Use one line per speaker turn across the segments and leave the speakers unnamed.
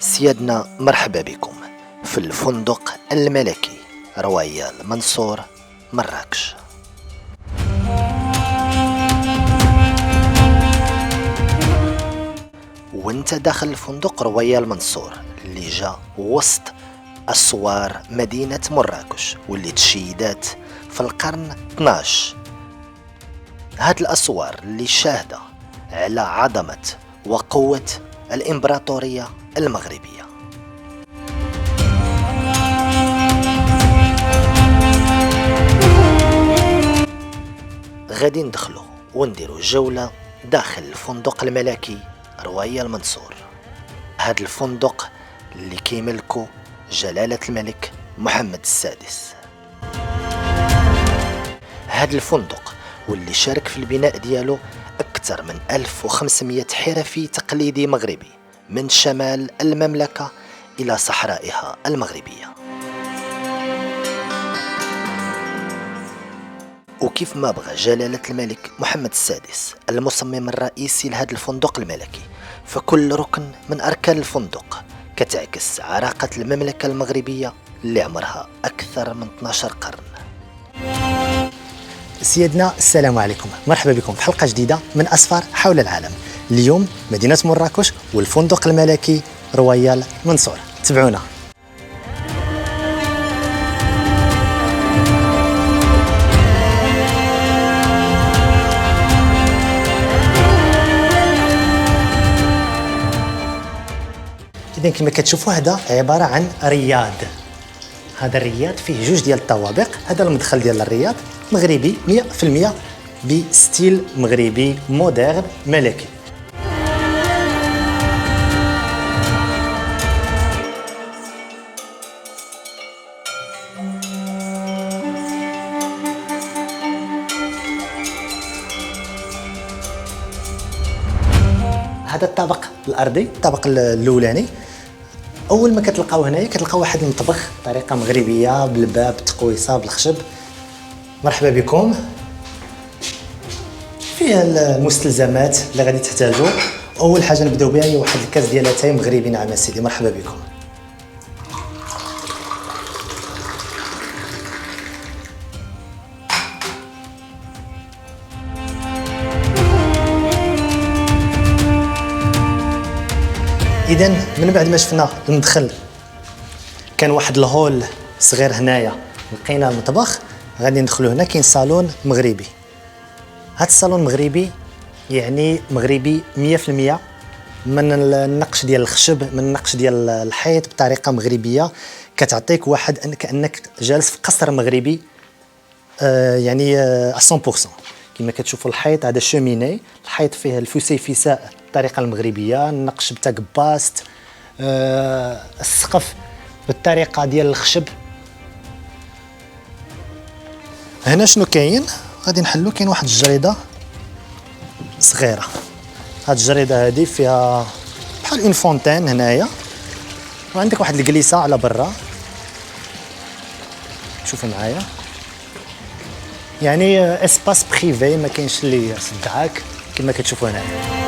سيادنا مرحبا بكم في الفندق الملكي رويال منصور مراكش. وانت داخل الفندق رويال منصور اللي جا وسط أسوار مدينة مراكش واللي تشيدات في القرن 12. هاد الأسوار اللي شاهدة على عظمة وقوة الإمبراطورية المغربية. غادي ندخلوا ونديروا جولة داخل الفندق الملكي رويال منصور. هاد الفندق اللي كيملكو جلالة الملك محمد السادس. هاد الفندق واللي شارك في البناء ديالو أكثر من 1500 حرفي تقليدي مغربي من شمال المملكة إلى صحرائها المغربية. وكيف ما بغى جلالة الملك محمد السادس المصمم الرئيسي لهذا الفندق الملكي، فكل ركن من أركان الفندق كتعكس عراقة المملكة المغربية اللي عمرها أكثر من 12 قرن.
سيدنا السلام عليكم، مرحبا بكم في حلقة جديدة من أسفار حول العالم. اليوم مدينة مراكش والفندق الملكي رويال منصور. تابعونا. إذن كما كتشوفوا هذا عبارة عن رياض. هذا الرياض فيه جوج ديال الطوابق. هذا المدخل ديال الرياض مغربي 100% بستيل مغربي مودرن ملكي. هذا الطابق الارضي، الطابق الاولاني. اول ما كتلقاو هنايا كتلقاو واحد المطبخ بطريقه مغربيه بالباب، التقويصه بالخشب. مرحبا بكم. فيها المستلزمات اللي غادي تحتاجوا. اول حاجه نبداو بها هي واحد الكاس ديال اتاي مغربي ناعم سيدي. مرحبا بكم. اذا من بعد ما شفنا المدخل كان واحد الهول صغير هنايا، لقينا المطبخ. غادي ندخلوا هنا كاين صالون مغربي. هذا الصالون مغربي يعني مغربي 100%، من النقش ديال الخشب، من النقش ديال الحيط بطريقه مغربيه كتعطيك واحد كانك جالس في قصر مغربي يعني 100%. كما كتشوفوا الحيط هذا شوميني، الحيط فيه الفسيفساء بالطريقه المغربيه، النقش بتاع قباست، السقف بالطريقه ديال الخشب. هنا شنو كاين؟ غادي نحلو. كاين واحد الجريده صغيره. هاد الجريده هذه فيها بحال اون فونتين هنايا، وعندك واحد الجليسه على برا. شوفوا معايا، يعني اسباس بريفي، ما كاينش اللي يصدعك كما كتشوفوا هنايا.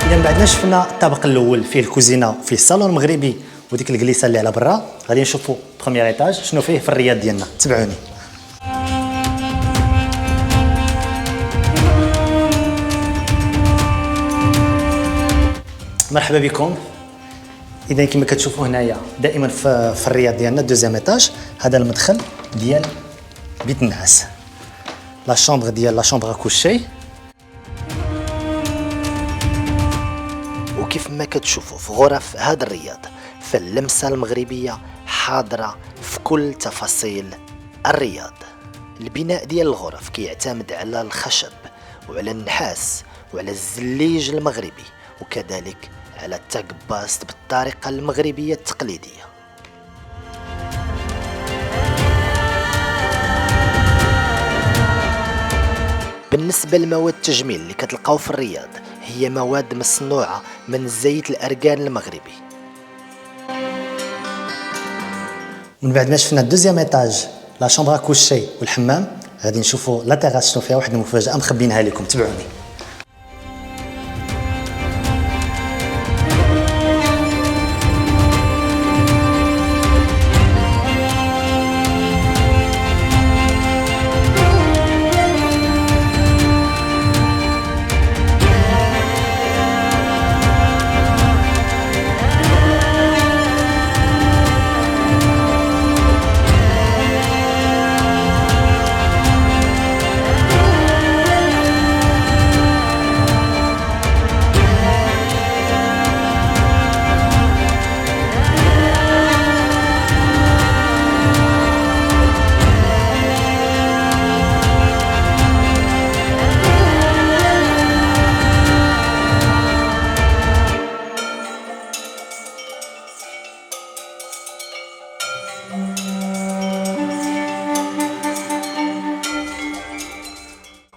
إذا بعدنا شفنا الطابق الاول فيه الكوزينه، فيه الصالون المغربي وديك الجليسه اللي على برا. غادي نشوفوا بروميير ايطاج شنو فيه في الرياض ديالنا. تبعوني. مرحبا بكم. اذا كما كتشوفوا هنايا دائما في الرياض ديالنا دوزيام ايطاج، هذا المدخل ديال بيت النعاس، لا شامبر ديال لا شامبر كوشي.
وكيف ما كتشوفوا في غرف هذا الرياض، فاللمسة المغربية حاضرة في كل تفاصيل الرياض. البناء ديال الغرف كيعتمد على الخشب وعلى النحاس وعلى الزليج المغربي، وكذلك على التاكباست بالطريقة المغربية التقليدية. بالنسبة لمواد التجميل اللي كتلقاو في الرياض، هي مواد مصنوعة من زيت الأركان المغربي.
ومن بعد ما شفنا الدوزيام ايطاج لا شومبر كوشي والحمام، غادي نشوفوا لا تيراس شنو فيها واحد المفاجأة مخبينها لكم. تبعوني.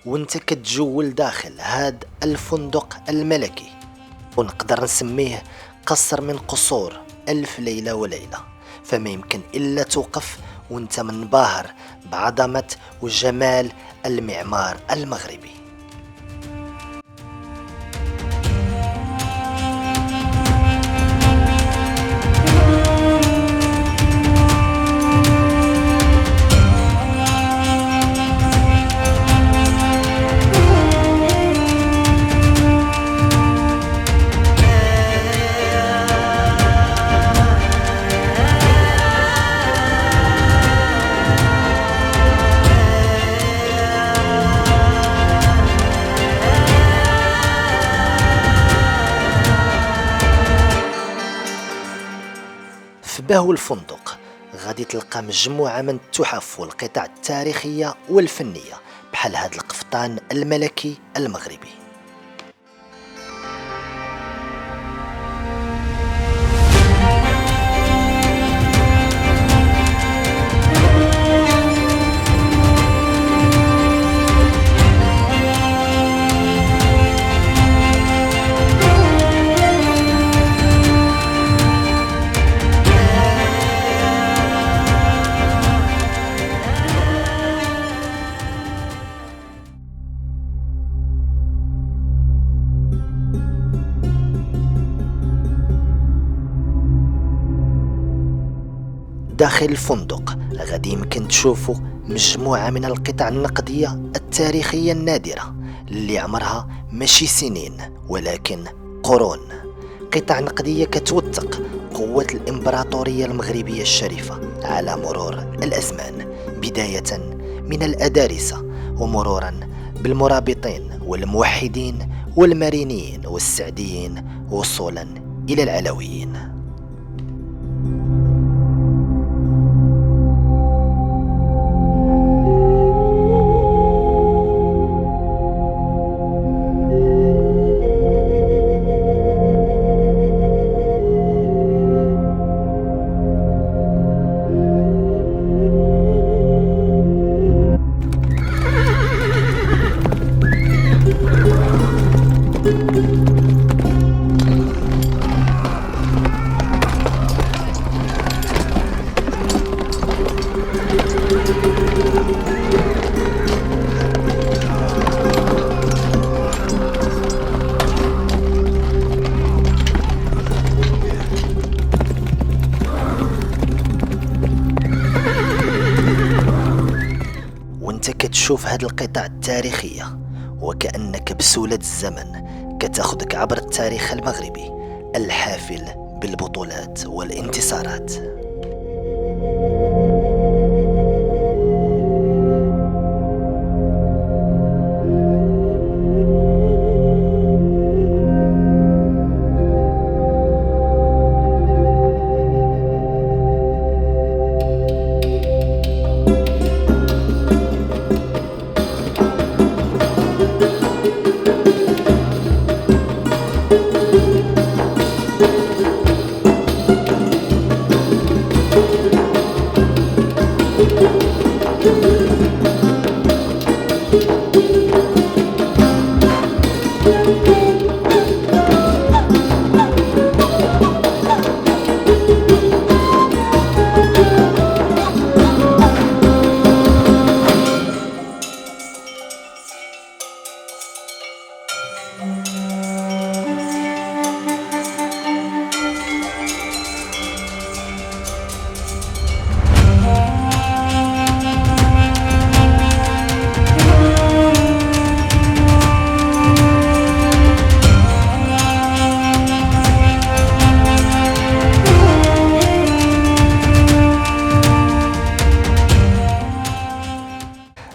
وانت كتجول داخل هاد الفندق الملكي، ونقدر نسميه قصر من قصور 1000 ليلة وليلة، فما يمكن إلا توقف وانت منبهر بعظمة وجمال المعمار المغربي. في بهو الفندق غادي تلقى مجموعة من التحف والقطع التاريخية والفنية بحال هاد القفطان الملكي المغربي. داخل الفندق غادي يمكن تشوفوا مجموعة من القطع النقدية التاريخية النادرة اللي عمرها ماشي سنين ولكن قرون، قطع نقدية كتوثق قوة الإمبراطورية المغربية الشريفة على مرور الأزمان، بداية من الأدارسة ومرورا بالمرابطين والموحدين والمارينيين والسعديين وصولا إلى العلويين. وانت كتشوف هاد القطع التاريخية وكأنك بسولة الزمن كتاخدك عبر التاريخ المغربي الحافل بالبطولات والانتصارات.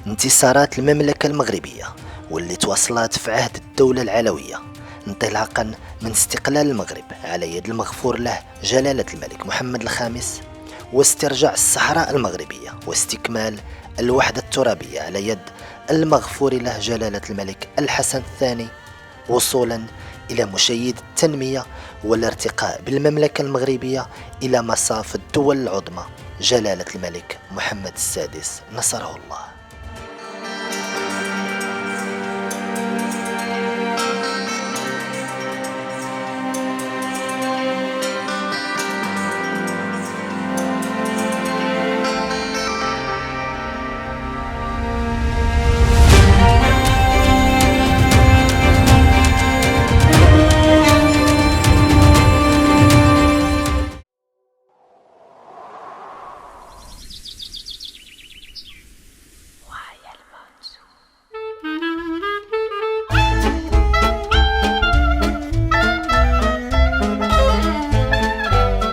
انتصارات المملكة المغربية واللي تواصلت في عهد الدولة العلوية انطلاقا من استقلال المغرب على يد المغفور له جلالة الملك محمد الخامس، واسترجاع الصحراء المغربية واستكمال الوحدة الترابية على يد المغفور له جلالة الملك الحسن الثاني، وصولا إلى مشيد التنمية والارتقاء بالمملكة المغربية إلى مصاف الدول العظمى جلالة الملك محمد السادس نصره الله.